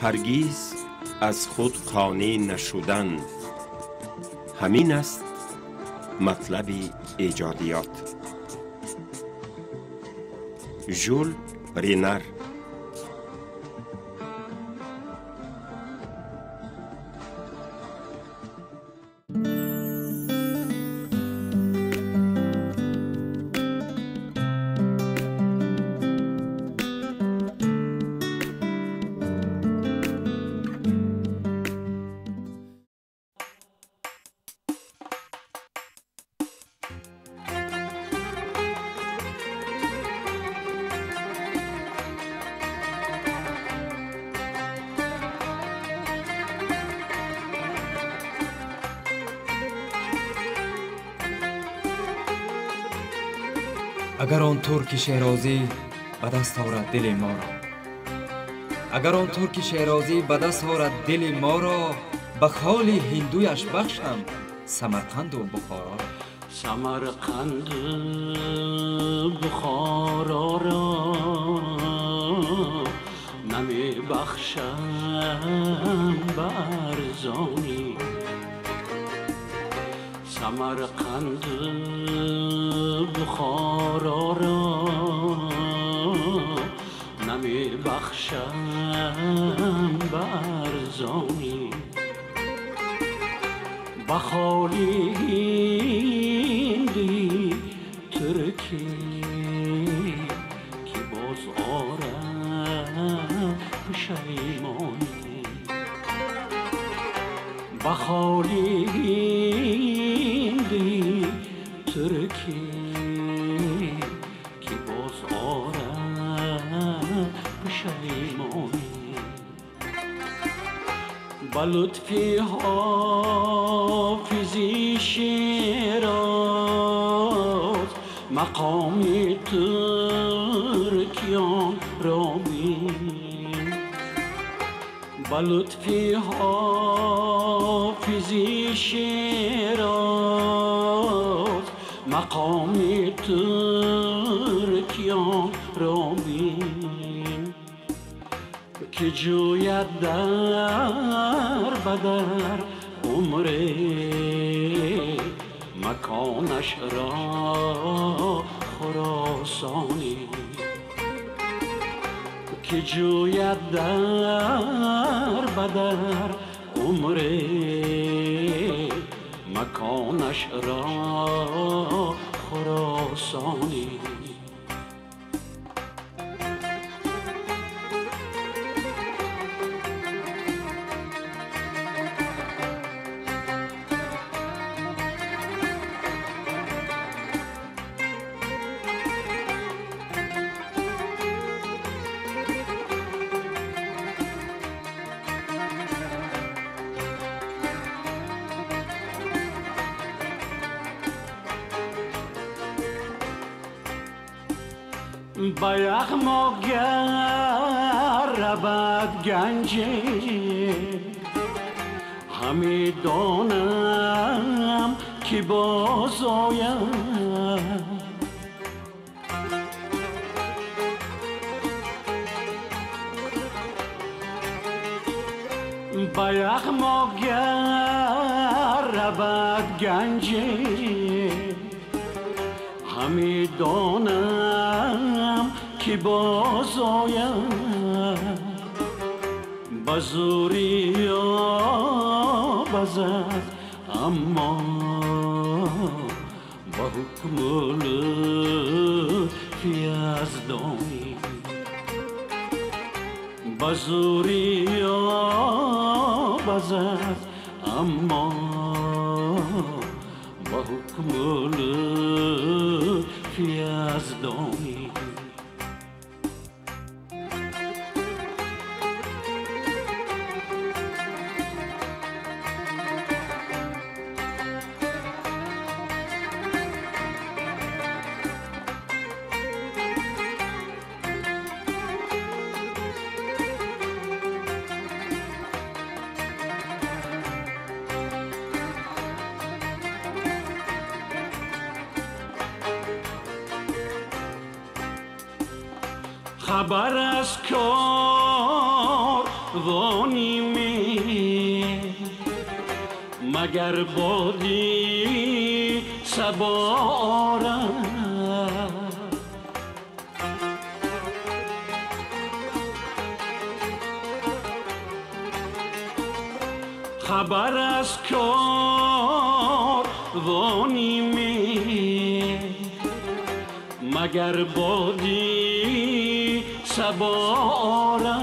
هرگز از خود قانع نشدن، همین است مطلب ایجادیات. ژول رینر. اگر آن ترک شیرازی به دست آورد دل ما را، اگر آن ترک شیرازی به دست آورد دل ما را، به خال هندویش بخشم سمرقند و بخارا را. سمرقند بخارا را نمی بخشم برزانی. سمرقند بخارا را نمی بخشم برزانی. بخالی هندی ترکی که باز آرم پشیمانی. بخالی هندی ترکی که باز آرم پشیمانی. با لطفی حافظی شیراز مقامی ترکیان را بین. با لطفی حافظی شیراز مقامی ترکیان را بین که جوید در بدر عمر مکانش را خراسانی. که جوید در بدر عمر مکانش را خراسانی. با یغماگر رود گنجی همی دانم که باز آید. با یغماگر رود گنجی همی دانم که باز آید. بزوری آبزد اما با حکم لطفی یزدانی. بزوری آبزد اما با حکم لطفی یزدانی. خبر از کار وانیمه مگر بادی سباره خبر از کار وانیمه مگر بادی سباره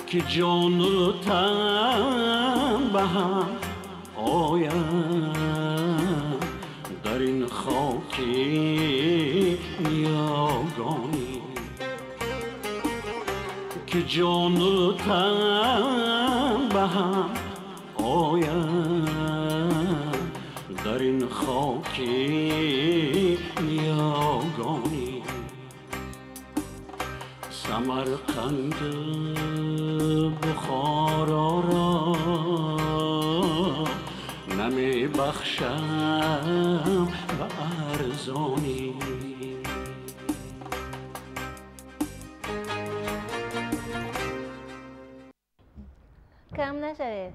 که جان و تن به هم آید در این خاک نیاگانی که جان و تن به هم آید در این خاک نیاگانی سمرقند بخارا را نمی بخشم به ارزانی کم نشده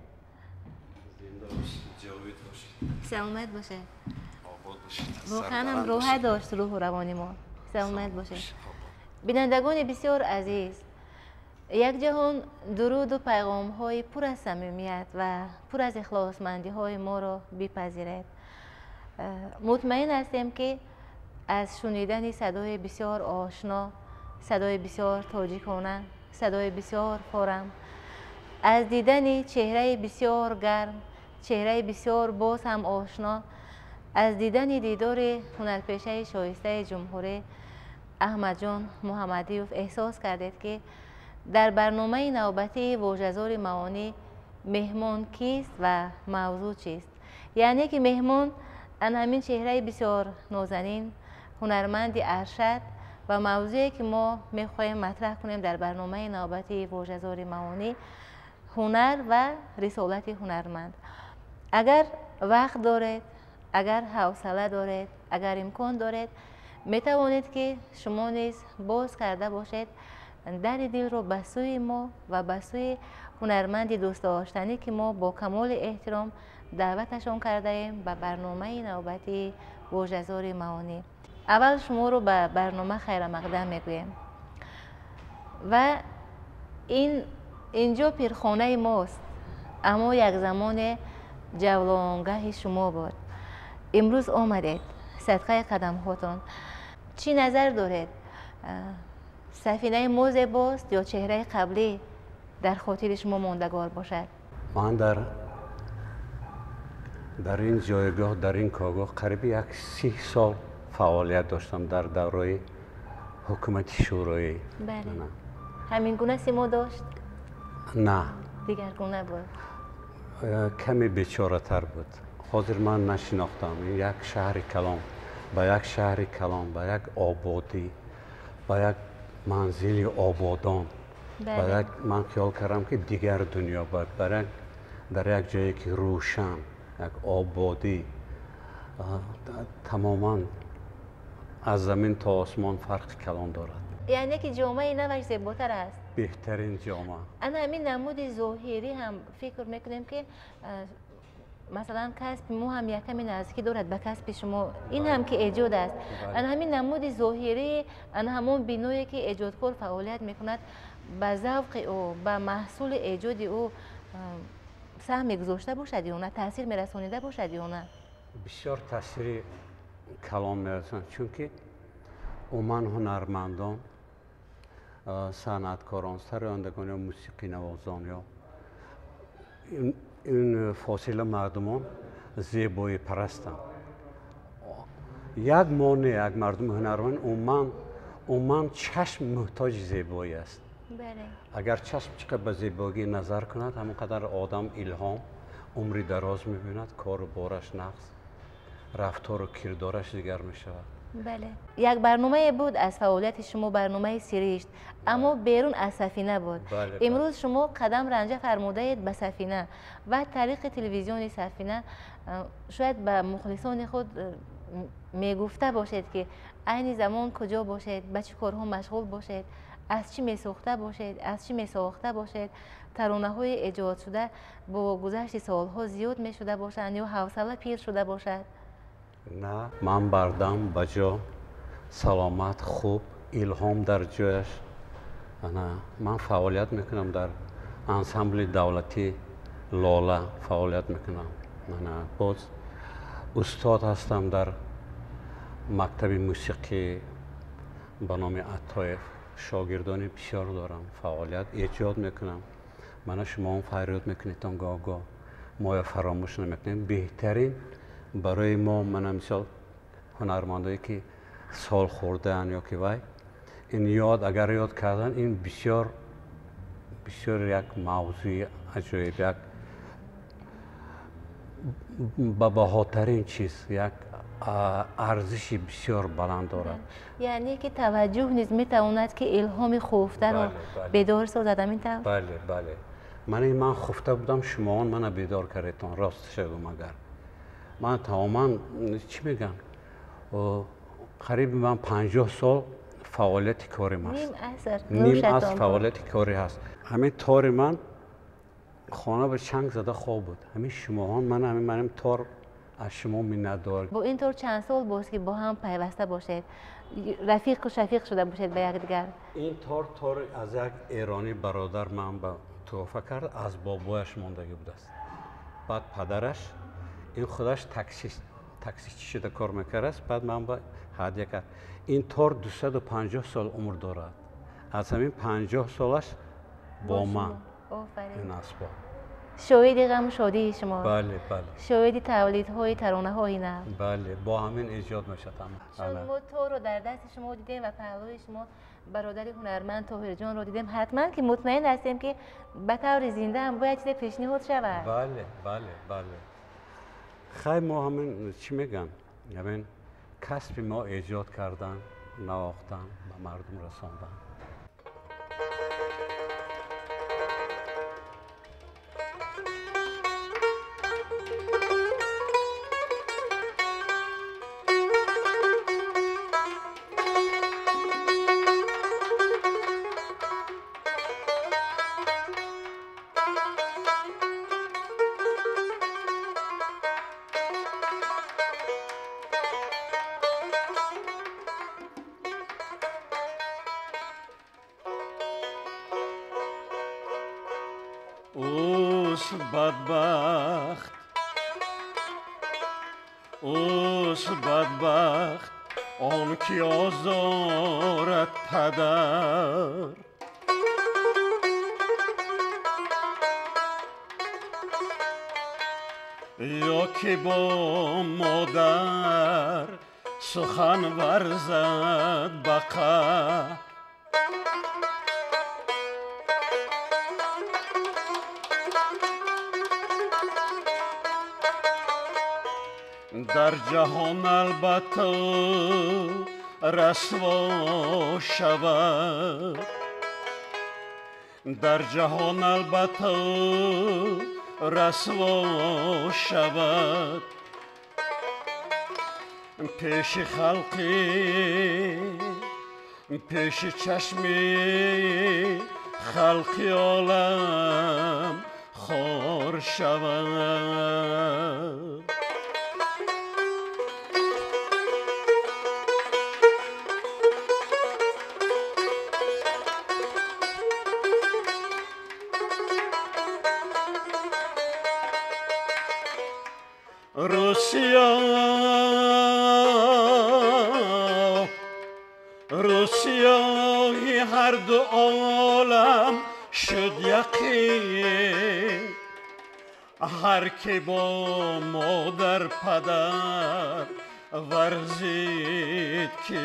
سلامت باشه واقعا هم روحه داشت روح و روانی ما سلامت باشه بینندگان بسیار عزیز یک جهان درود و پیغام های پر از صمیمیت و پر از اخلاصمندی های ما را بپذیرید مطمئن هستیم که از شنیدن صدای بسیار آشنا صدای بسیار تاجیکانه صدای بسیار فارم از دیدن چهره بسیار گرم چهره بسیار باز هم آشنا از دیدن دیدار هنرپیشه شایسته جمهوری احمد جان محمدیوف احساس کردید که در برنامه نوبتی واژه‌زار معانی مهمان کیست و موضوع چیست یعنی که مهمان همین چهره بسیار نازنین هنرمند ارشد و موضوعی که ما میخواهیم مطرح کنیم در برنامه نوبتی واژه‌زار معانی هنر و رسالت هنرمند اگر وقت دارید اگر حوصله دارید اگر امکان دارید می توانید که شما نیز باز کرده باشید در دل رو به سوی ما و به سوی هنرمند دوست داشتنی که ما با کمال احترام دعوتشان کرده ایم به برنامه نوبتی واژه‌زار معانی اول شما رو به برنامه خیر مقدم میگویم و اینجا پیرخانه ماست اما یک زمان جولانگاه شما بود امروز آمدید صدقه قدم هاتون چی نظر دارید سفینه ما زیباست یا چهره قبلی در خاطر شما ماندگار باشد من در این جایگاه در این کارگاه قریب 30 سال فعالیت داشتم در دوره حکومت شورایی بله همین گونه سیما داشت نه دیگر گونه بود کمی بیچاره تر بود حاضر من نشناختم یک شهر کلان با یک شهر کلان با یک آبادی با یک منزل آبادان با یک من خیال کردم که دیگر دنیا بود در یک جایی که روشن یک آبادی تماما از زمین تا آسمان فرق کلان دارد یعنی که جامعه نوش زیباتر است بهترین جامعه انا همین نمود ظاهری هم فکر میکنیم که مثلا کسب مو هم یک کمی نزدیکی دارد به کسب شما این هم که ایجاد است انا همین نمود ظاهری انا همون بینویی که ایجادکار فعالیت میکند به ذوق او به محصول ایجاد او سهم گذاشته باشد یا نه تاثیر میرسانیده باشد یا نه بسیار تاثیر کلان میرساند چون که عموما هنرمندان صنعتکاران سرایندگان یا موسیقی نوازان یا این فاصله مردمان زیبایی پرستند یک مانع یک مردم هنرمند عموما چشم محتاج زیبایی است بله اگر چشم چقدر به زیبایی نظر کند همونقدر آدم الهام عمری دراز می‌بیند کار و بارش نقص رفتار و کردارش دیگر می‌شود بله یک برنامه بود از فعالیت شما برنامه سیریشت اما بیرون از سفینه بود امروز شما قدم رنجه فرموده اید به سفینه و طریق تلویزیون سفینه شاید به مخلصان خود میگفته باشید که عین زمان کجا باشید به چه کارها مشغول باشید از چی میسوخته باشید، از چی میساخته باشید، ترانه های ایجاد شده با گذشت سالها زیاد می شده باشند یا حوصله پیر شده باشد؟ نه، من بردم بجا سلامت خوب الهام در جایش. من فعالیت میکنم در انسامبل دولتی لاله فعالیت میکنم. باز استاد هستم در مکتب موسیقی به نام عطایف. شاگردان بسیار دارم، فعالیت ایجاد میکنم. من شما هم فریاد میکنید گاه ما فراموش نمیکنیم. بهترین برای ما، من مثال هنرمندایی که سال خورده ان یا که وای این یاد اگر یاد کردن، این بسیار یک موضوع عجایب، یک با بهاترین چیز، یک ارزشی بسیار بلند دارد. یعنی که توجه نیز میتواند که الهام خفته را بیدار سازد. همین طور؟ بله. من خفته بودم، شما من بیدار کردید. راستش بگم اگر من تماما چی میگم، قریب من 50 سال فعالیت کاریم هست. نیم عصر فعالیت کاری هست. همین تار من خانه به چنگ زده خواب بود. همین شما من تار از شما منت دارم. با این طور چند سال باز که با هم پیوسته باشید، رفیق و شفیق شده باشید به یکدیگر؟ این تار از یک ایرانی برادر من به توفه کرد، از بابایش ماندگی بود است. بعد پدرش این خودش تاکسی شده کار میکرد است. بعد من به هدیه کرد. این تار 250 سال عمر دارد. از همین 50 سالش با من این اسباب. شاهد غم و شادی شما. بله. شاهد تولیدهای ترانه های نه. بله، با همین ایجاد میشد. چون ما تو رو در دست شما دیدیم و پهلوی شما برادر هنرمند طاهر جان رو دیدیم، حتما که مطمئن هستیم که به طور زنده هم باید چیز پیشنهاد شود. بله. خیلی ما همین چی میگم، همین کسب ما ایجاد کردن، نواختن، به مردم رساندن. اوس بدبخت آن کی آزارد پدر، یا که با مادر سخن ورزد بقه. در جهان البته رسوا شود، در جهان البته رسوا شود، پیش خلقی پیش چشمی خلقی عالم خار شود. روسیای هر دو عالم شد یقین، هر که با مادر پدر ورزید که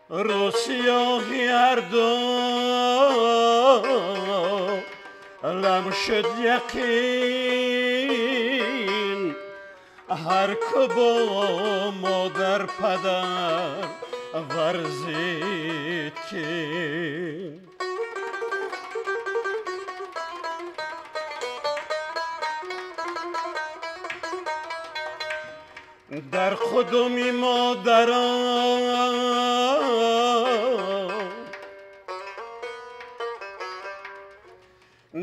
روسیای هر دو عالم شد یقین، هر که با مادر پدر ورزید که در خودمی مادران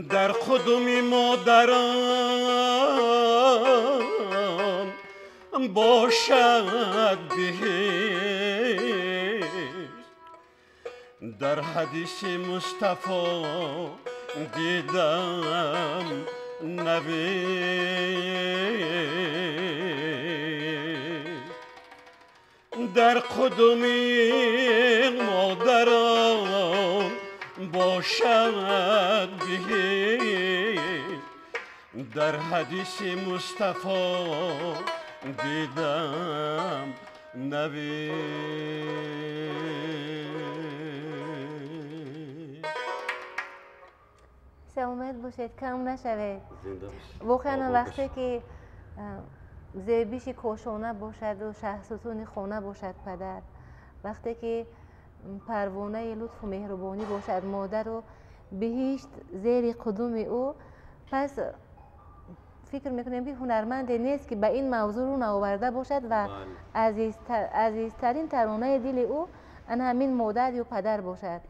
در خودمی مادران باشد بهشت در حدیث مصطفی دیدم نوشت در قدمی مادران باشد بهشت در حدیث مصطفی دیدم نوشت. سلامت باشید، کم نشوید. واقعا وقتی که زیبیش کوشانه باشد و شهرستون خانه باشد پدر، وقتی که پروانه لطف و مهربانی باشد مادر و بهشت زیر قدوم او، پس فکر میکنیم که هنرمند نیست که به این موضوع رو نآورده باشد و عزیزترین ترانه دل او ان همین مادر یا پدر باشد.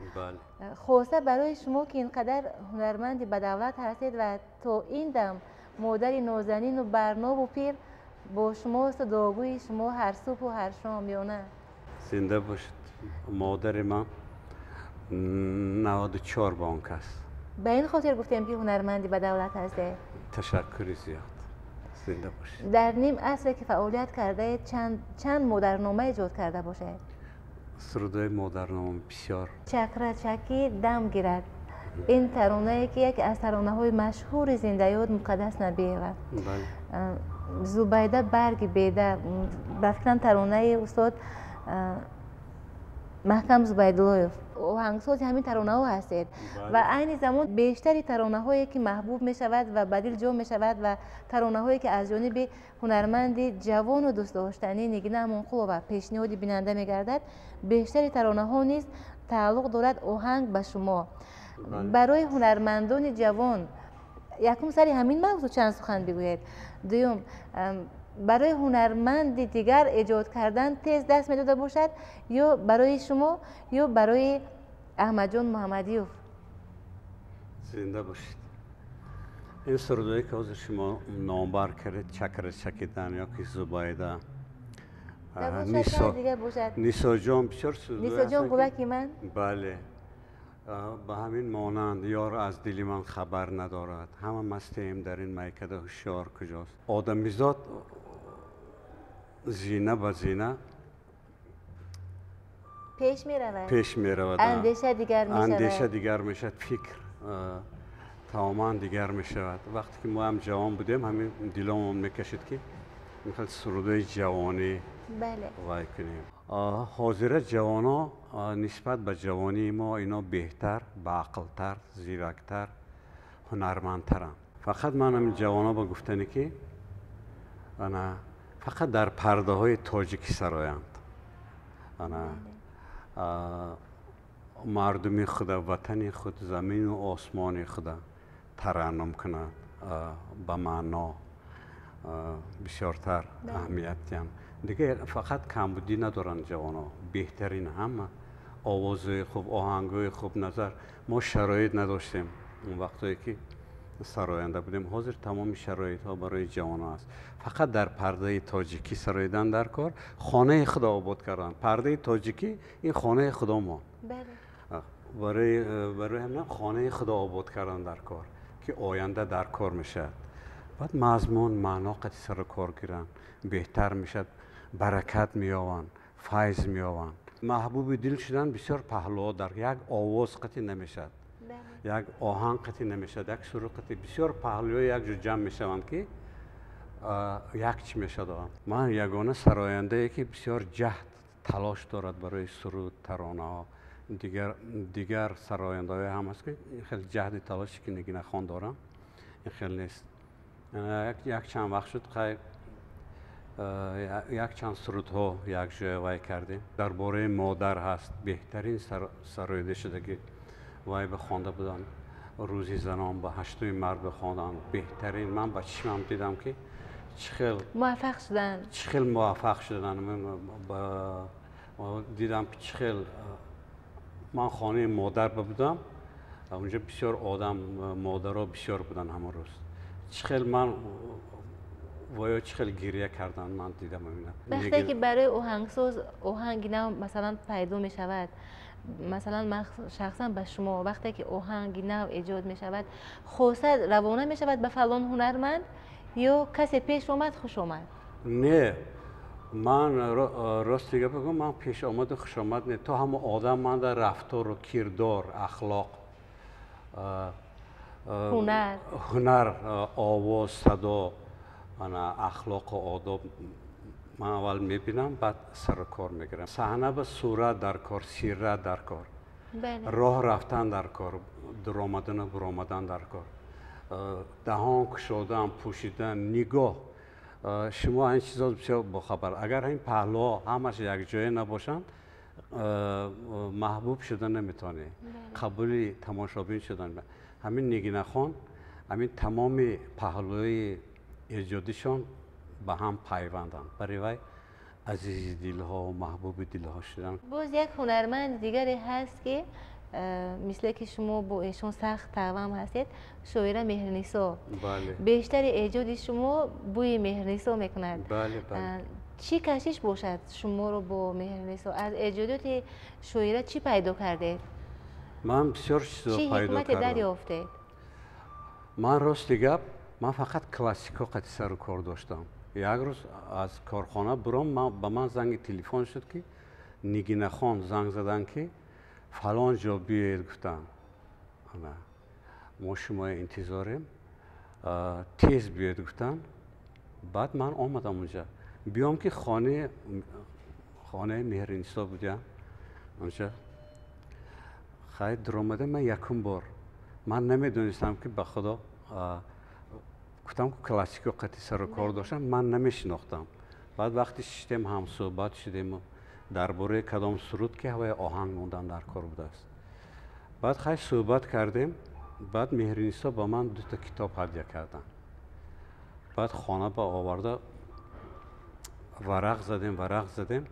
خواسته برای شما که اینقدر هنرمند بدولت هستید و تا این دم مادر نازنین و برناب و پیر با شما صداگوی شما هر صبح و هر شام یا نه؟ زنده باشد. مادر من 94 بانک است. به این خاطر گفتیم که هنرمندی بدولت هسته. تشکری زیاد. زنده باشید. در نیم عصر که فعالیت کرده چند مادرنامه ایجاد کرده باشه؟ سرودای مادرنامه بسیار. چکره چکی دم گیرد، این ترانه که یکی از ترانه های مشهور زنده یاد مقدس نبیه و زبیده برگ بیده، بفکرم ترانه استاد محکم زبیدلویف آهنگساز همین ترانه ها هستید و عین زمان بیشتری ترانه هایی که محبوب می شود و بدیل جو می شود و ترانه هایی که از جانب هنرمند جوان و دوست داشتنی نگینه منقول و پیشنهاد بیننده می گردد، بیشتری ترانه ها نیست تعلق دارد آهنگ به شما. برای هنرمندان جوان یکم سری همین موضوع چند سخن بگوید. دوم، برای هنرمند دیگر ایجاد کردن تیز دست میداده باشد یا برای شما یا برای احمد جان محمدیوف؟ زنده باشید. این سرودایی که از شما نامبر کرد چکر چکیدن یا که زبایده نیسا جان بسیار سرودایی نیسا جان گلکی من؟ بله، به همین مانند یار از دل من خبر ندارد، همه مستیم در این میکده هوشیار کجاست. آدمیزاد زینه به زینه پیش می رود، اندیشه دیگر می شود، فکر تماما دیگر می شود. وقتی که ما هم جوان بودیم همین دلمون میکشید که میخواد سرودای جوانی وای کنیم. حاضر جوانا نسبت به جوانی ما اینا بهتر، باعقلتر، زیرکتر، هنرمندترن. فقط من همین جوانا با گفتنی که انا فقط در پرده های تاجیکی سرایند. مردمی خدا، وطن خود، زمین و آسمان خدا ترنم کنند به معنا بسیارتر اهمیت دیم. دیگه فقط کمبودی ندارن جوانا، بهترین همه آوازهای خوب، آهنگهای خوب نظر. ما شرایط نداشتیم اون وقتایی که سراینده بودیم، حاضر تمام شرایط ها برای جوانا است. فقط در پرده تاجیکی سرایدن در کار، خانه خدا آباد کردن. پرده تاجیکی این خانه خدا ما. برای همین خانه خدا آباد کردن در کار که آینده در کار میشد. بعد مضمون معنا قطعی سر کار گیرن، بهتر میشد، برکت میآوند، فیض میآوند. محبوب دل شدن بسیار پهلوها در یک آواز قطعی نمیشد، یک آهنگ قطعی نمیشد، یک سرود قطعی. بسیار پهلوها یک جو جمع میشوند که یک چی میشد. من یگانه سراینده ای که بسیار جهد تلاش دارد برای سرود، ترانه ها. دیگر سراینده های هم هست که خیلی جهد تلاشی که نگینه خوان دارم این خیلی نیست. یک چند وقت شد یک چند سرود ها یک جای وای کردیم. درباره مادر هست، بهترین سرایده شده که وای بخوانده بودن. روزی زنان به 8 مرد بخواندن، بهترین. من با چشمم دیدم که موفق شدن؟ چخیل موفق شدن. دیدم که چخیل من خانه مادر بودم، اونجا بسیار آدم مادرها بسیار بودن همون روز. چخیل من ویا چخیل گریه کردن من دیدم. وقتی که برای آهنگساز آهنگ نو مثلا پیدا می شود، مثلا من شخصا به شما وقتی که آهنگ نو ایجاد می شود خواسته روانه می شود به فلان هنرمند یا کسی پیش آمد خوش آمد؟ نه، من راست دیگه بگم من پیش آمد خوش آمد نه، تو هم آدم من در رفتار و کردار، اخلاق، هنر، آواز، صدا، اخلاق و آداب من اول میبینم بعد سر کار میگیرم. صحنه به صورت در کار، سیرت در کار، راه رفتن در کار، در آمدن و برآمدن در کار، دهان کشودن، پوشیدن، نگاه. شما این چیزا بسیار باخبر. اگر این پهلوها همش یک جای نباشند محبوب شدن نمیتونه، قبولی تماشابین شدن. همین نگینه خان، همین تمام پهلوهای ایجادیشان به هم پیوندن، برای وی عزیز دلها و محبوب دلها شدن. باز یک هنرمند دیگری هست که مثل که شما با ایشون سخت توام هستید، شاعره مهرنیسا. بله. بیشتر ایجاد شما بوی مهرنیسا میکند. بله بله. چی کشش باشد شما رو با مهرنیسا؟ از ایجادات شاعره چی پیدا کردید؟ من بسیار چیزا پیدا کردم. چی حکمت دریافتید؟ من راست گپ من فقط کلاسیکا قد سر و کار داشتم. یک روز از کارخانه برام به من زنگ تلفن شد که نگینه خان زنگ زدن که فلان جا بیاید. گفتن ما شما انتظاریم، تیز بیاید. گفتن بعد من آمدم اونجا. بیام که خانه مهرنیسا بودم اونجا. خیلی در آمده من یکم بار من نمیدونستم که به خدا گفتم که کلاسیکو قطعی سر و کار داشتم، من نمیشناختم. بعد وقتی شدیم هم صحبت شدیم درباره کدام سرود که هوای آهنگ موندن در کار بوده است. بعد خیلی صحبت کردیم. بعد مهرنیسا با من 2 تا کتاب هدیه کردن. بعد خانه با آورده ورق زدیم.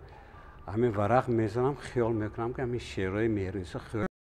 همین ورق میزنم خیال میکنم که همین شعرهای مهرنیسا خیلی